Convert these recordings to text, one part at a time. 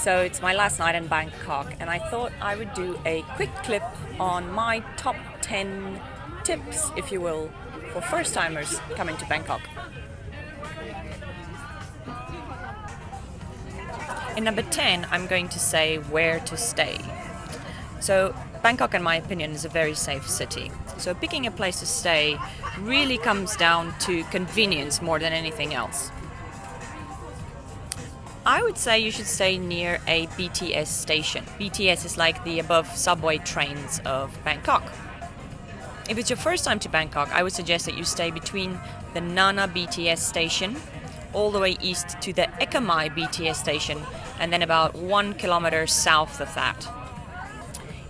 So it's my last night in Bangkok, and I thought I would do a quick clip on my top 10 tips, if you will, for first-timers coming to Bangkok. In number 10, I'm going to say where to stay. So Bangkok, in my opinion, is a very safe city. So picking a place to stay really comes down to convenience more than anything else. I would say you should stay near a BTS station. BTS is like the above subway trains of Bangkok. If it's your first time to Bangkok, I would suggest that you stay between the Nana BTS station all the way east to the Ekamai BTS station, and then about 1 kilometer south of that.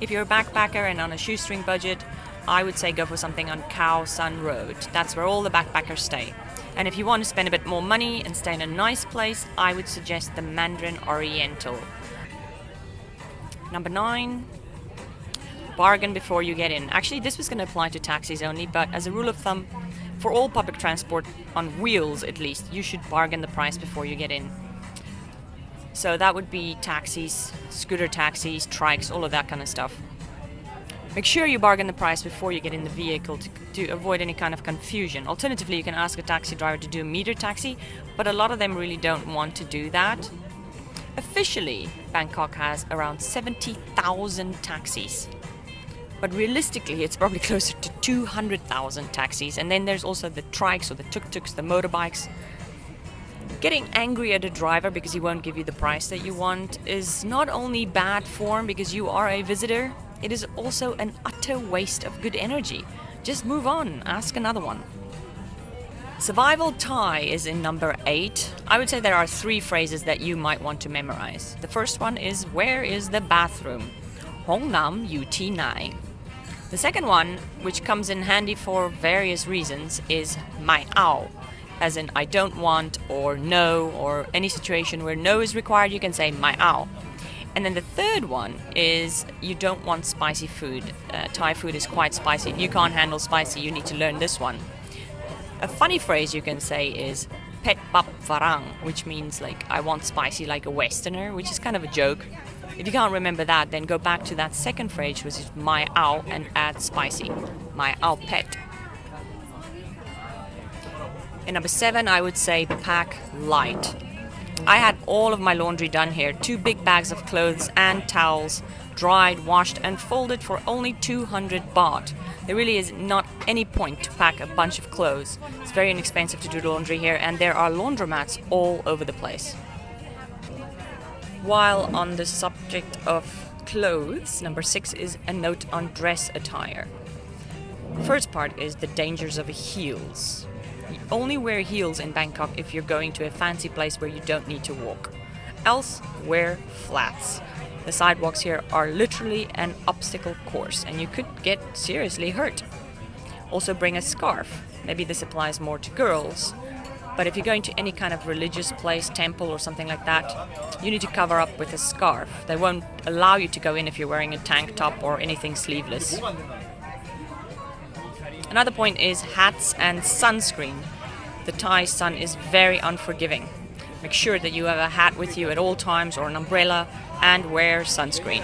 If you're a backpacker and on a shoestring budget, I would say go for something on Khao San Road. That's where all the backpackers stay. And if you want to spend a bit more money and stay in a nice place, I would suggest the Mandarin Oriental. Number 9, bargain before you get in. Actually, this was going to apply to taxis only, but as a rule of thumb, for all public transport on wheels at least, you should bargain the price before you get in. So that would be taxis, scooter taxis, trikes, all of that kind of stuff. Make sure you bargain the price before you get in the vehicle to avoid any kind of confusion. Alternatively, you can ask a taxi driver to do a meter taxi, but a lot of them really don't want to do that. Officially, Bangkok has around 70,000 taxis. But realistically, it's probably closer to 200,000 taxis. And then there's also the trikes or the tuk-tuks, the motorbikes. Getting angry at a driver because he won't give you the price that you want is not only bad form because you are a visitor, it is also an utter waste of good energy. Just move on, ask another one. Survival Thai is in number 8. I would say there are 3 phrases that you might want to memorize. The first one is, where is the bathroom? Hong Nam Yu Ti Nai. The second one, which comes in handy for various reasons, is Mai Ao. As in, I don't want, or no, or any situation where no is required, you can say Mai Ao. And then the third one is, you don't want spicy food. Thai food is quite spicy. If you can't handle spicy, you need to learn this one. A funny phrase you can say is Pet Bap Varang, which means like, I want spicy like a Westerner, which is kind of a joke. If you can't remember that, then go back to that second phrase, which is Mai Ao, and add spicy. Mai Ao Pet. And number 7, I would say pack light. I had all of my laundry done here. 2 big bags of clothes and towels, dried, washed, and folded for only 200 baht. There really is not any point to pack a bunch of clothes. It's very inexpensive to do laundry here, and there are laundromats all over the place. While on the subject of clothes, number 6 is a note on dress attire. The first part is the dangers of heels. You only wear heels in Bangkok if you're going to a fancy place where you don't need to walk. Else, wear flats. The sidewalks here are literally an obstacle course, and you could get seriously hurt. Also bring a scarf. Maybe this applies more to girls. But if you're going to any kind of religious place, temple or something like that, you need to cover up with a scarf. They won't allow you to go in if you're wearing a tank top or anything sleeveless. Another point is hats and sunscreen. The Thai sun is very unforgiving. Make sure that you have a hat with you at all times or an umbrella, and wear sunscreen.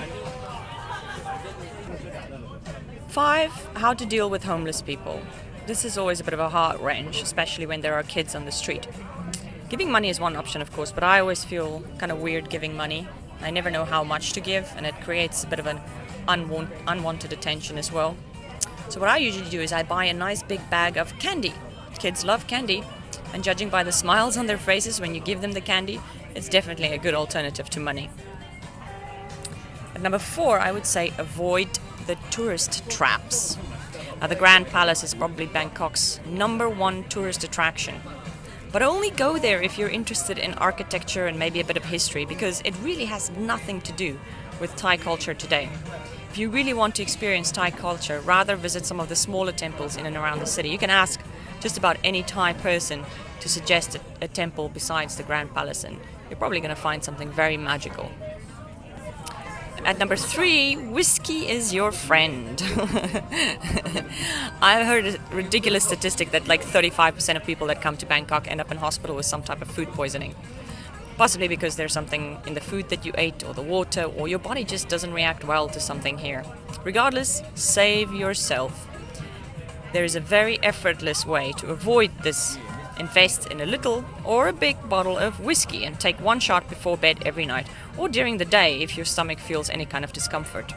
5, how to deal with homeless people. This is always a bit of a heart wrench, especially when there are kids on the street. Giving money is one option, of course, but I always feel kind of weird giving money. I never know how much to give, and it creates a bit of an unwanted attention as well. So what I usually do is I buy a nice big bag of candy. Kids love candy, and judging by the smiles on their faces when you give them the candy, it's definitely a good alternative to money. At number 4, I would say avoid the tourist traps. Now, the Grand Palace is probably Bangkok's number 1 tourist attraction. But only go there if you're interested in architecture and maybe a bit of history, because it really has nothing to do with Thai culture today. If you really want to experience Thai culture, rather visit some of the smaller temples in and around the city. You can ask just about any Thai person to suggest a temple besides the Grand Palace, and you're probably going to find something very magical. At number 3, whiskey is your friend. I've heard a ridiculous statistic that like 35% of people that come to Bangkok end up in hospital with some type of food poisoning. Possibly because there's something in the food that you ate or the water, or your body just doesn't react well to something here. Regardless, save yourself. There is a very effortless way to avoid this. Invest in a little or a big bottle of whiskey and take one shot before bed every night, or during the day if your stomach feels any kind of discomfort.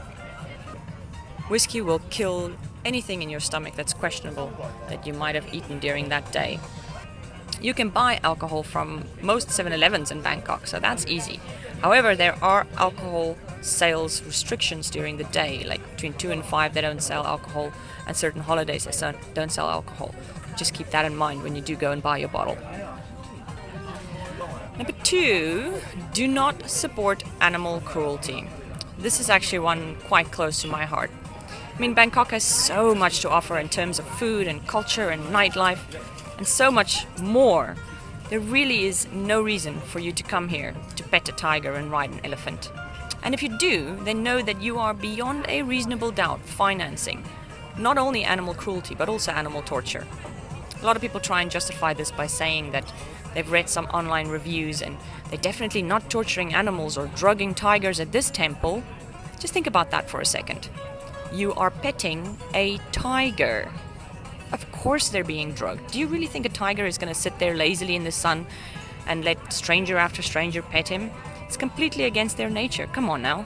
Whiskey will kill anything in your stomach that's questionable that you might have eaten during that day. You can buy alcohol from most 7-Elevens in Bangkok, so that's easy. However, there are alcohol sales restrictions during the day, like between 2 and 5 they don't sell alcohol, and certain holidays they don't sell alcohol. Just keep that in mind when you do go and buy your bottle. Number 2, do not support animal cruelty. This is actually one quite close to my heart. I mean, Bangkok has so much to offer in terms of food and culture and nightlife, and so much more. There really is no reason for you to come here to pet a tiger and ride an elephant. And if you do, then know that you are beyond a reasonable doubt financing not only animal cruelty but also animal torture. A lot of people try and justify this by saying that they've read some online reviews and they're definitely not torturing animals or drugging tigers at this temple. Just think about that for a second. You are petting a tiger. Of course they're being drugged. Do you really think a tiger is going to sit there lazily in the sun and let stranger after stranger pet him? It's completely against their nature. Come on now.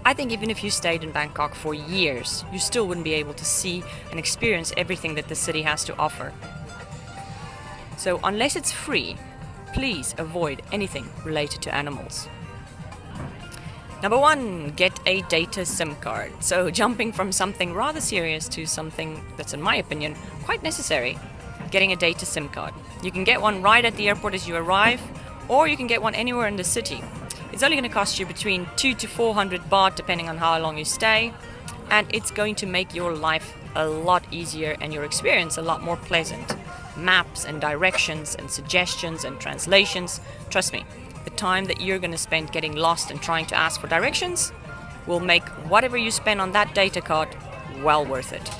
I think even if you stayed in Bangkok for years, you still wouldn't be able to see and experience everything that the city has to offer. So unless it's free, please avoid anything related to animals. Number 1, get a data SIM card. So jumping from something rather serious to something that's, in my opinion, quite necessary, getting a data SIM card. You can get one right at the airport as you arrive, or you can get one anywhere in the city. It's only going to cost you between 200 to 400 baht depending on how long you stay, and it's going to make your life a lot easier and your experience a lot more pleasant. Maps and directions and suggestions and translations, trust me, the time that you're going to spend getting lost and trying to ask for directions will make whatever you spend on that data card well worth it.